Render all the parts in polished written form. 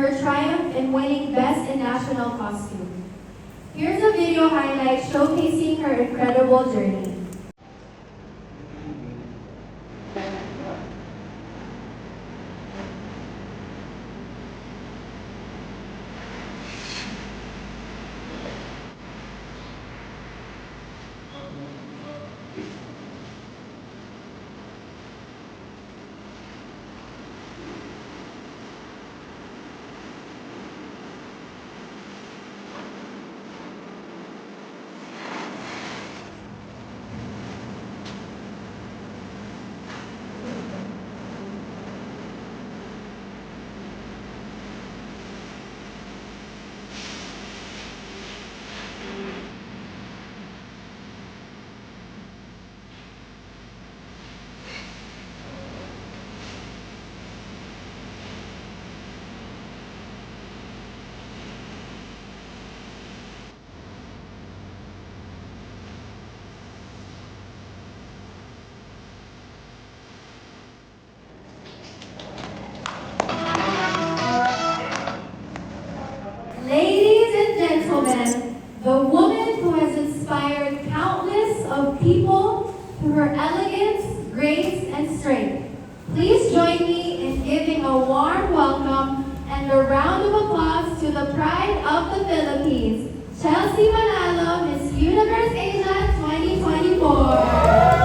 her triumph in winning Best in National Costume. Here's a video highlight showcasing her incredible journey. Ladies and gentlemen, the woman who has inspired countless of people through her elegance, grace, and strength. Please join me in giving a warm welcome and a round of applause to the pride of the Philippines, Chelsea Manalo, Miss Universe Asia 2024.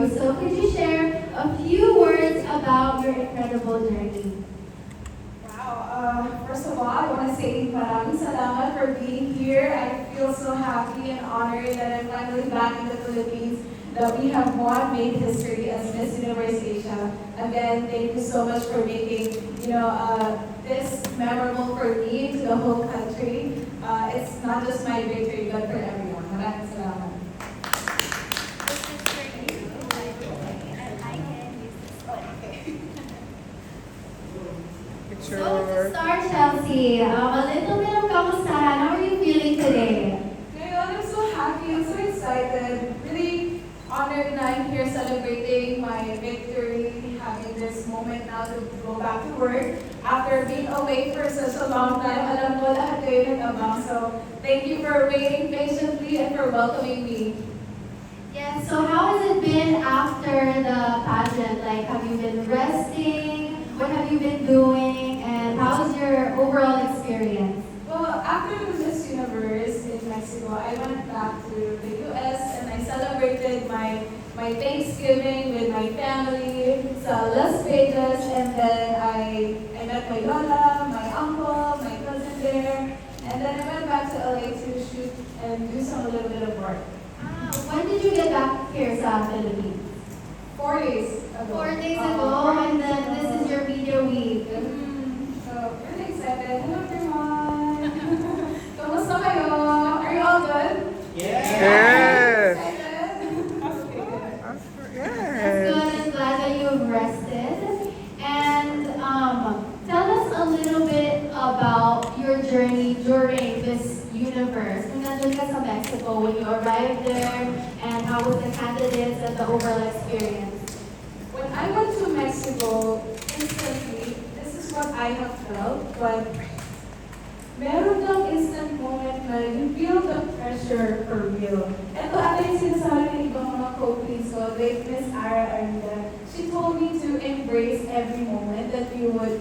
So could you share a few words about your incredible journey? Wow. First of all, I want to say maraming salamat for being here. I feel so happy and honored that I'm finally back in the Philippines, that we have made history as Miss Universe Asia. Again, thank you so much for making this memorable for me to the whole country. It's not just my victory, but for everyone. Maraming salamat. So to start, Chelsea, a little bit of kamustahan. How are you feeling today? Ngayon, I'm so happy, I'm so excited. Really honored na I'm here celebrating my victory, having this moment now to go back to work. After being away for such a long time, alam mo lahat kayo nag-abang. So thank you for waiting patiently and for welcoming me. Yes, so how has it been after the pageant? Like, have you been resting? What have you been doing? And how's your overall experience? Well, after the Miss Universe in Mexico, I went back to the US and I celebrated my Thanksgiving with my family sa Las Vegas, and then I met my lola, my uncle, my cousin there, and then I went back to LA to shoot and do a little bit of work. When did you get back here sa Philippines? 4 days ago. 4 days ago, and then this is your media week. So, really excited. Hello everyone! Kamusta kayo? Are you all good? Yes. Excited? Okay, good. That's good. I'm glad that you've rested. And tell us a little bit about your journey during this universe. Kung nandun ka sa Mexico, when you arrived there, and how was the candidates and the overall experience? When I went to Mexico, instantly, this is what I have felt, but meron kang instant moment na you feel the pressure for real. Ito ata yung sinasabi ng ibang mga co-queens ko, like Miss Ara Aranda. She told me to embrace every moment that you would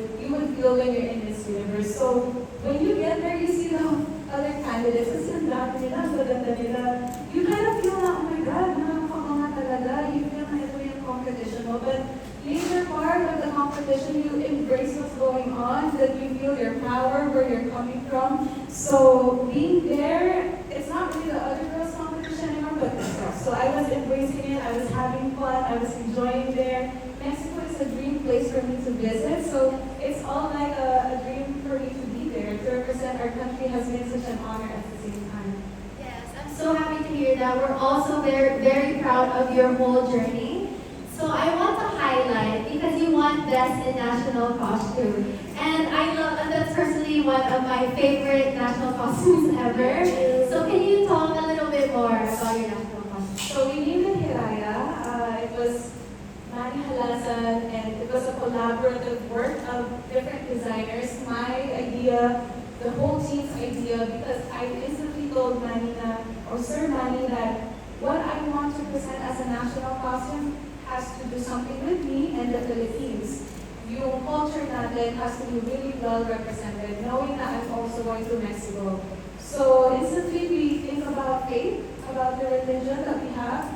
feel when you're in this universe. So, when you get there, you see the other candidates, kasi ang dami nila, ang gaganda nila. You kind of feel na, oh my God, nakakapanga talaga. You feel na ito yung competition mo. But later part of the competition, you embrace what's going on, that you feel your power, where you're coming from. So being there, it's not really the other girls' competition anymore, but it's us. So I was embracing it, I was having fun, I was enjoying there. Mexico is a dream place for me to visit, so it's all like a dream for me to be there. To represent our country has been such an honor at the same time. Yes, I'm so happy to hear that. We're also very, very proud of your whole journey. So I want to highlight, because you won Best in National Costume. And I love, and that's personally one of my favorite national costumes ever. So can you talk a little bit more about your national costume? So we named it Hiraya. It was Manny Halasan, and it was a collaborative work of different designers. My idea, the whole team's idea, because I instantly told Manny or Sir Manny that what I want to present as a national costume has to do something with me and the Philippines. Yung culture natin has to be really well represented, knowing that I'm also going to Mexico. So instantly we think about faith, about the religion that we have,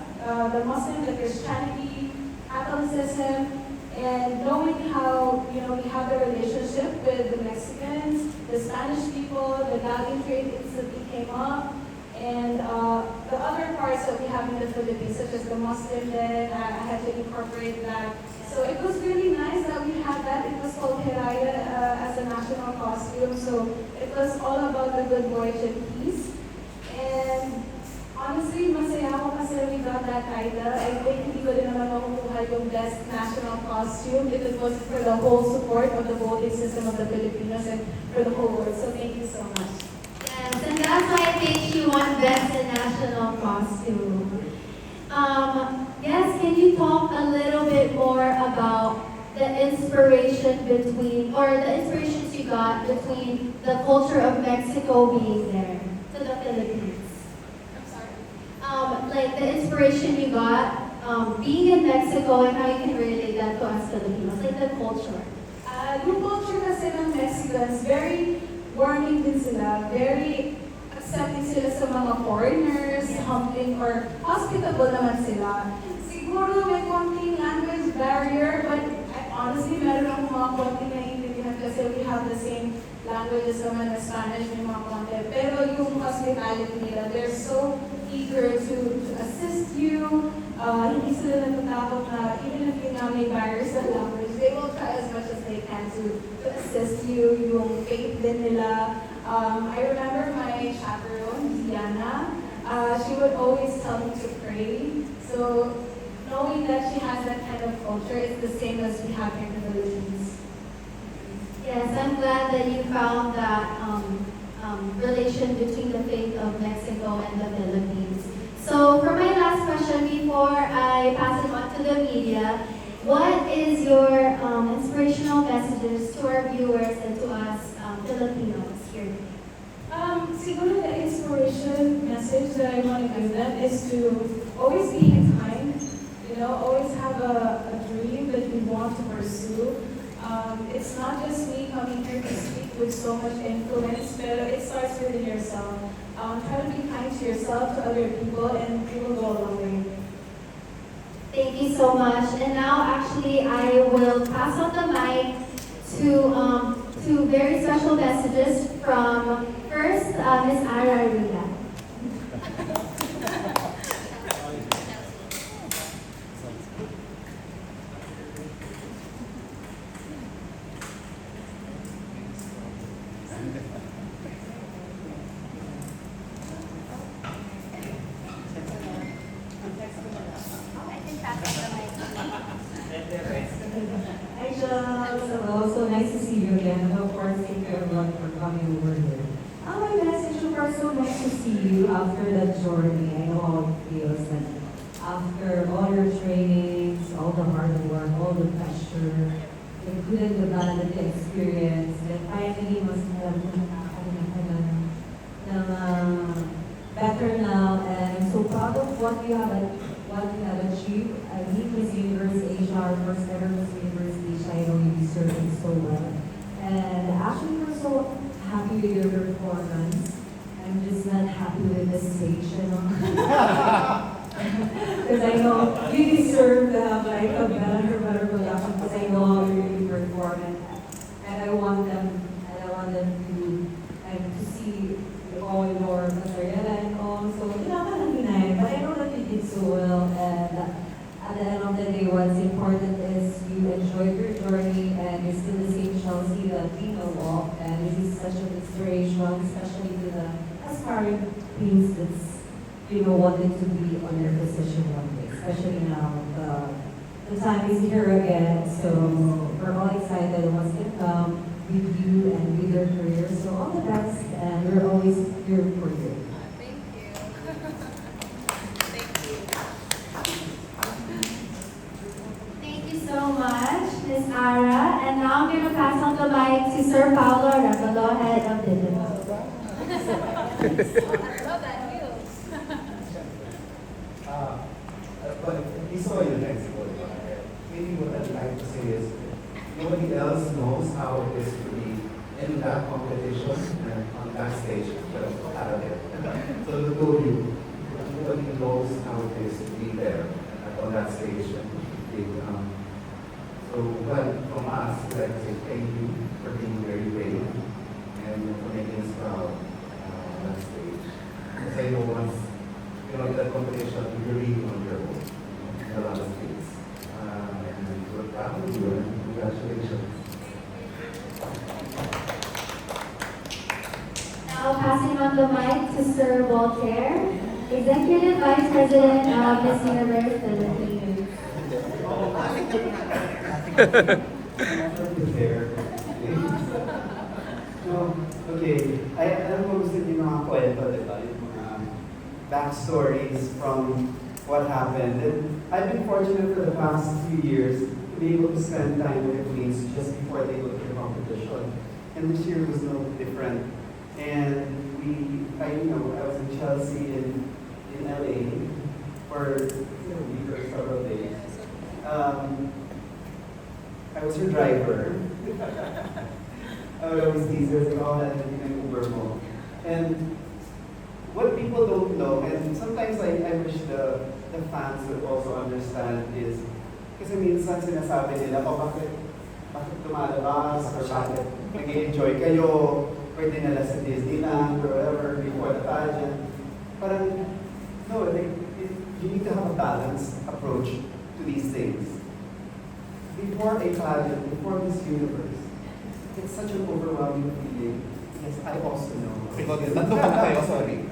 the Muslim, the Christianity, Catholicism, and knowing how we have the relationship with the Mexicans, the Spanish people, the Italian trade instantly came up, and the other parts that we have in the Philippines, such as the Muslim, then I had to incorporate that. So it was really nice that we had that. It was called Hiraya as a national costume. So it was all about the good voyage and peace. And honestly, masaya ako kasi we got that title. I think hindi ko din naman makukuha yung best national costume if it was for the whole support of the voting system of the Filipinos and for the whole world. So thank you so much. Yes, and that's why I think she won Best in National Costume. Yes, can you talk a little bit more about the inspiration between, or the inspirations you got between the culture of Mexico being there to the Philippines? I'm sorry. Like the inspiration you got being in Mexico and how you can relate that to us Filipinos, like the culture. Yung culture kasi ng Mexicans, very warming din sila, very accepting sila sa mga foreigners, humbling or hospitable naman sila. Siguro may konting language barrier, but honestly, meron akong mga konting naiintindihan kasi we have the same languages naman na Spanish, may mga konti. Pero yung hospitality nila, they're so eager to assist you. Hindi sila natatakot na even if you now may barriers sa language, they will try as much as they can to assist you. Yung faith din nila. I remember my chaperone, Diana, she would always tell me to pray. So knowing that she has that kind of culture, it's the same as we have here in the Philippines. Yes, I'm glad that you found that relation between the faith of Mexico and the Philippines. So for my last question before I pass it on to the media, what is your inspirational messages to our viewers and to us Filipinos here? Siguro the inspiration message that I want to give them is to always be kind, always have a dream that you want to pursue. It's not just me coming here to speak with so much influence, but it starts within yourself. Try to be kind to yourself, to other people, and you will go a long way. Thank you so much. And now actually I will pass on the mic to two very special messages from first Ms. Ara Arena. Hi, Charles. Hello. So nice to see you again. And of course, thank you everyone for coming over here. My message, of course, so nice to see you after that journey. I know how it feels. And after all your trainings, all the hard work, all the pressure, the good and the bad that you experienced, and finally, mas better now. And I'm so proud of what you have achieved. I mean, Miss Universe Asia, our first ever Miss Universe Asia, I know you deserve it so well. And actually, we're so happy with your performance. I'm just not happy with the stage, because I know you deserve to have like a better production. message of inspiration, especially to the aspiring queens that's, wanting to be on their position one day. Especially now, the time is here again, so we're all excited what's to come with you and with your career. So all the best, and we're always here for you. Thank you. Thank you. Thank you so much, Ms. Ara. And now I'm going to pass on the mic to Sir Paulo Arevalo, head of digital. I love that heels. But we saw you next week. Maybe what I'd like to say is nobody else knows how it is to be in that competition and on that stage, but out of it. So the two of you, nobody knows how it is to be there on that stage. So, well, from us, we'd like to say thank you for being very brave and for making us proud on that stage. Because I know once in that competition, you're really on your own in a lot of states. And we're proud of you and congratulations. Now passing on the mic to Sir Voltaire, Executive Vice President of Miss Universe Philippines. No, okay. Alam mo gusto niyo yung mga kwento, diba? Yung mga backstories from what happened. And I've been fortunate for the past few years to be able to spend time with the queens just before they go to the competition. And this year was no different. And I was in Chelsea in LA for a week or several days. I was her driver. I would always tease her, like, oh, I'm Uber mo. And what people don't know, and sometimes I wish the fans would also understand is, kasi minsan sinasabi nila, oh, bakit lumalabas, or bakit nag-enjoy kayo, or dinala sa Disneyland, or whatever, before the pageant. Parang, no, you need to have a balanced approach to these things. Before a pageant, before this universe, it's such an overwhelming feeling. Yes, I also know. Sorry.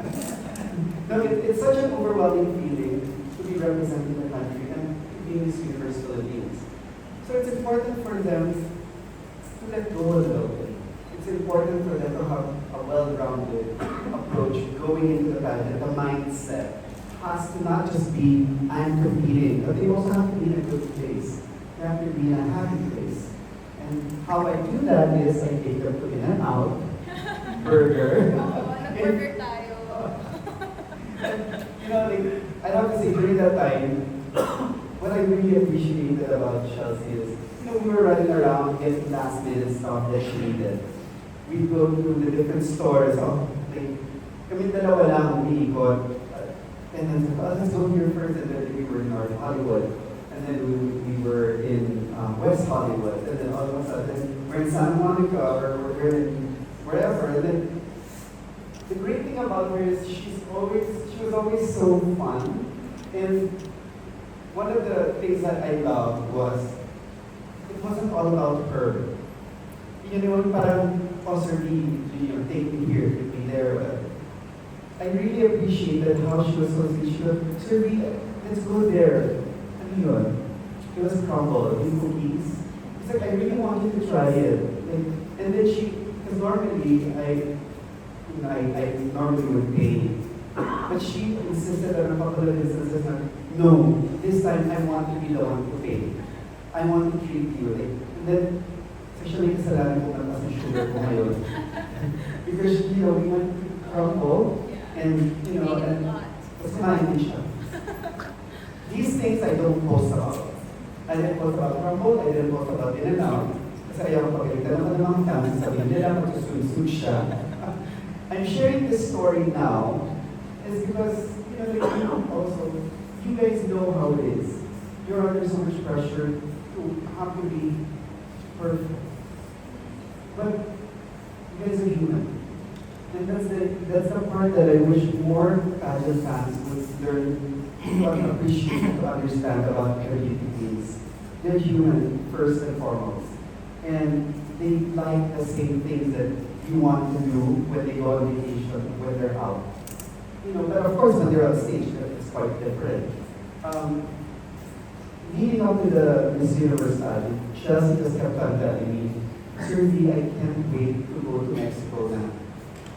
No, it's such an overwhelming feeling to be representing the country and to be in this universe Philippines. So it's important for them to let go a little bit. It's important for them to have a well-rounded approach going into the pageant. The mindset has to not just be, I'm competing, but they also have to be in a good place. They have to be in a happy place. And how I do that is I take them to In-N-Out Burger. Nag-burger tayo. Like, I have to say, during that time, what I really appreciated about Chelsea is, we were running around getting last minute stuff that she needed. We'd go to the different stores. Kami dalawa lang umiikot. And then, let's go here first. And then we were in North Hollywood. And then we were in West Hollywood. And then all of a sudden, we're in Santa Monica, or we're in wherever. And then, the great thing about her is she was always so fun. And one of the things that I loved was, it wasn't all about her. Parang, oh, Sir Lee, take me here, take me there, whatever. I really appreciated how she was so sweet. She was, Sir Lee, let's go there. Ano yun? It was crumble, these cookies. It's like, I really wanted to try it. And then because normally, I normally would pay. But she insisted on a couple of instances that, no, this time I want to be the one to pay. I want to treat you. And then, especially kasalanan ko na kasi sugar ko ngayon. Because, we went to crumble, and, and mas kumain din siya. These things I don't post about. I didn't post about crumble, I didn't post about In-N-Out. Kasi ayaw ko pagalitan ako ng mga fans, sabihin nila magsusunod siya. I'm sharing this story now is because, also, you guys know how it is. You're under so much pressure to have to be perfect. But you guys are human. And that's the part that I wish more pageant fans would learn to appreciate, to understand about LGBTs. They're human, first and foremost. And they like the same things that you want to do when they go on vacation, when they're out. You know, but of course when they're on stage, it's quite different. Leading up to the Miss Universe ad, Chelsea just kept on telling me, Sergi, I can't wait to go to Mexico now.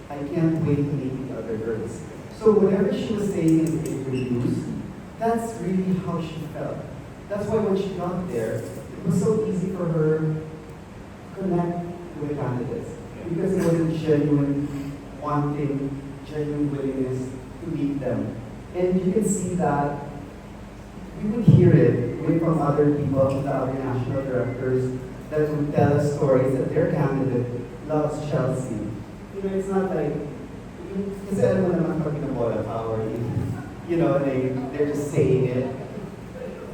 I can't wait to meet the other girls. So whatever she was saying in the interviews, that's really how she felt. That's why when she got there, it was so easy for her to connect with candidates. Because it was a genuine wanting, genuine willingness to meet them. And you can see that, you would hear it from other people, the other national directors, that would tell us stories that their candidate loves Chelsea. You know, it's not like, kasi alam mo naman pag pinabola power, you know, they're just saying it.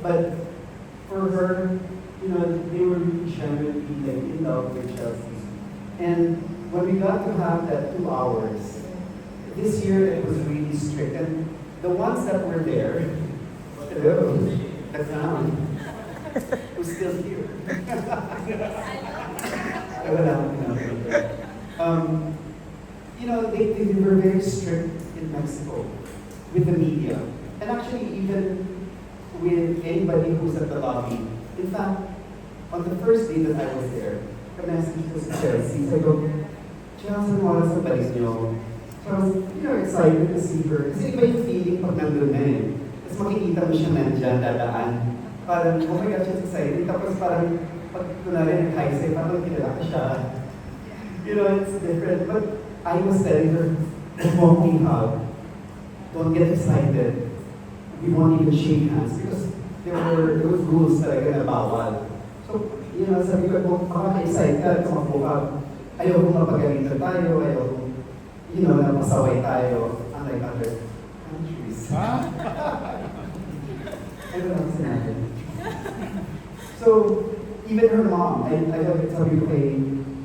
But for her, you know, they were really genuinely like in love with Chelsea. And when we got to have that 2 hours, this year it was really strict. And the ones that were there, hello, that's not who's still here. You know, they were very strict in Mexico with the media. And actually even with anybody who's at the lobby. In fact, on the first day that I was there, the message was to Chelsea. I go, Chelsea, wala sa balik niyo. So I was, you know, excited to see her. Kasi iba yung feeling pag nandun na eh. Tapos makikita mo siya nandyan, dadaan. Parang, oh my God, she's excited. Tapos parang, pag kunwari nag-high say, parang kilala ka siya. You know, it's different. But I was telling her, don't hug. Don't get excited. We won't even shake hands because there was rules talaga na bawal. So, you know, sabi ko, kung makaka-excite ka, tumakbo ka, ayaw kong mapagalitan tayo, ayaw kong, you know, na masaway tayo, unlike other countries. I don't know what's natin. So, even her mom, I sabi ko kay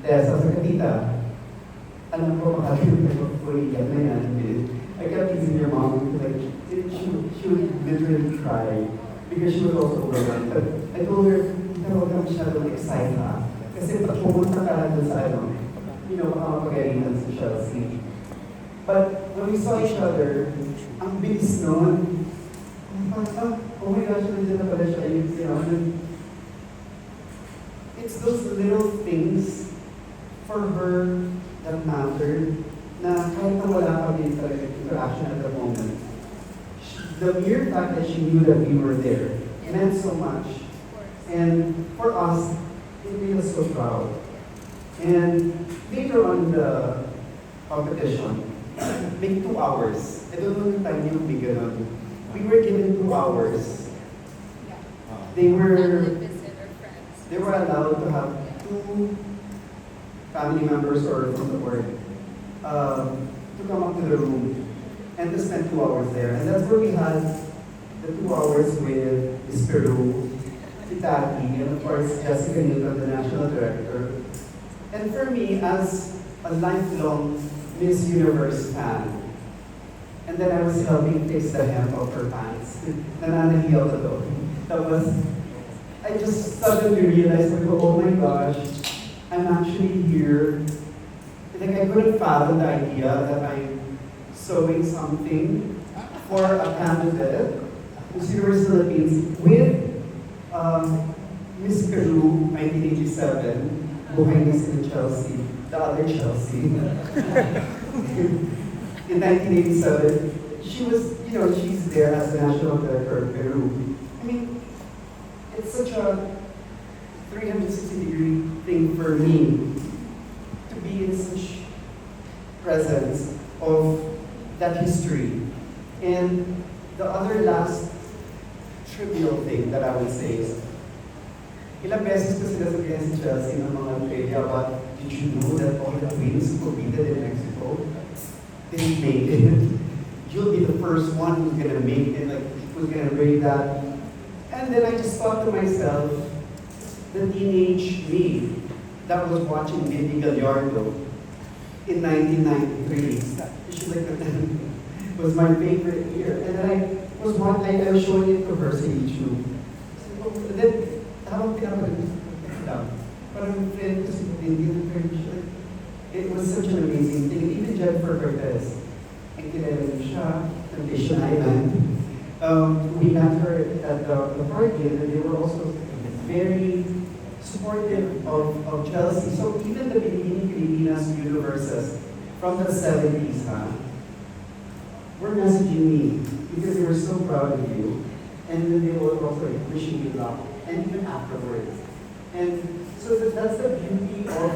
Tessa, sa katita, alam ko makakalimutan ko kung iyan na yan. I kept teasing your mom, like, she would literally cry because she was also overwhelmed. But I told her, huwag ka masyadong excite ha. Kasi pag pumunta ka doon sa ano, you know, baka mapagalitan sa Chelsea. But when we saw each other, ang bilis noon, oh my gosh, nandiyan na pala siya, you know, it's those little things for her that mattered, na kahit na wala kami talaga interaction at the moment. The mere fact that she knew that we were there meant so much. And for us, it made us so proud. And later on in the competition, maybe 2 hours. I don't know the time yung big ganun. We were given 2 hours. They were allowed to have 2 family members or from the work to come up to the room and to spend 2 hours there. And that's where we had the 2 hours with Miss Peru, Tati, and of course Jessica Newton, the national director. And for me, as a lifelong Miss Universe fan, and then I was helping fix the hem of her pants. Nananahiyaw na to. That was, I just suddenly realized, like, oh my gosh, I'm actually here. Like, I couldn't fathom the idea that I'm sewing something for a candidate, Miss Universe Philippines, with Miss Peru, 1987, buhay na si Chelsea, the other Chelsea. In 1987, she was, you know, she's there as the national director of Peru. I mean, it's such a 360-degree thing for me to be in such presence of that history. And the other last trivial thing that I would say is, ilang beses ko sila sabihin si Chelsea ng mga media about, did you know that all the queens who competed in Mexico, they made it? You'll be the first one who's gonna make it, like, who's gonna bring that. And then I just thought to myself, the teenage me that was watching Mindy Gallardo in 1993, she was my favorite year. And then I was showing it to her sa YouTube. And then, habang pinapanood ko, parang friend ko si Mindy, she's like, it was such an amazing thing. Even Jennifer Cortez, ang kilala niyo siya, Temptation Island. We met her at the party, and they were also very supportive of Chelsea. So even the beginning Pilipinas universes from the 70s, were messaging me because they were so proud of you. And then they were also like, wishing you luck, and even afterwards. And so that's the beauty of,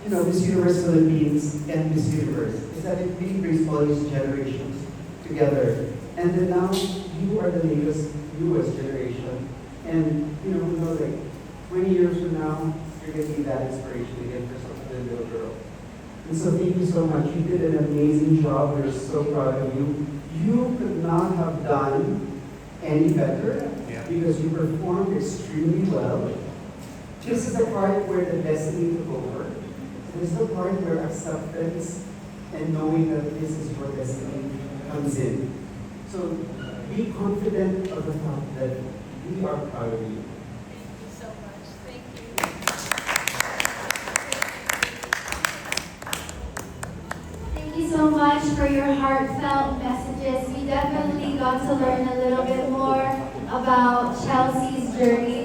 you know, Miss Universe Philippines and Miss Universe, is that it really brings all these generations together. And then now, you are the newest generation. And, you know, like, 20 years from now, you're going to be that inspiration again for some little girl. And so thank you so much. You did an amazing job. We're so proud of you. You could not have done any better because you performed extremely well. This is the part where the destiny took over. This is the part where acceptance and knowing that this is your destiny comes in. So be confident of the fact that we are proud of you. Thank you so much. Thank you. Thank you so much for your heartfelt messages. We definitely got to learn a little bit more about Chelsea's journey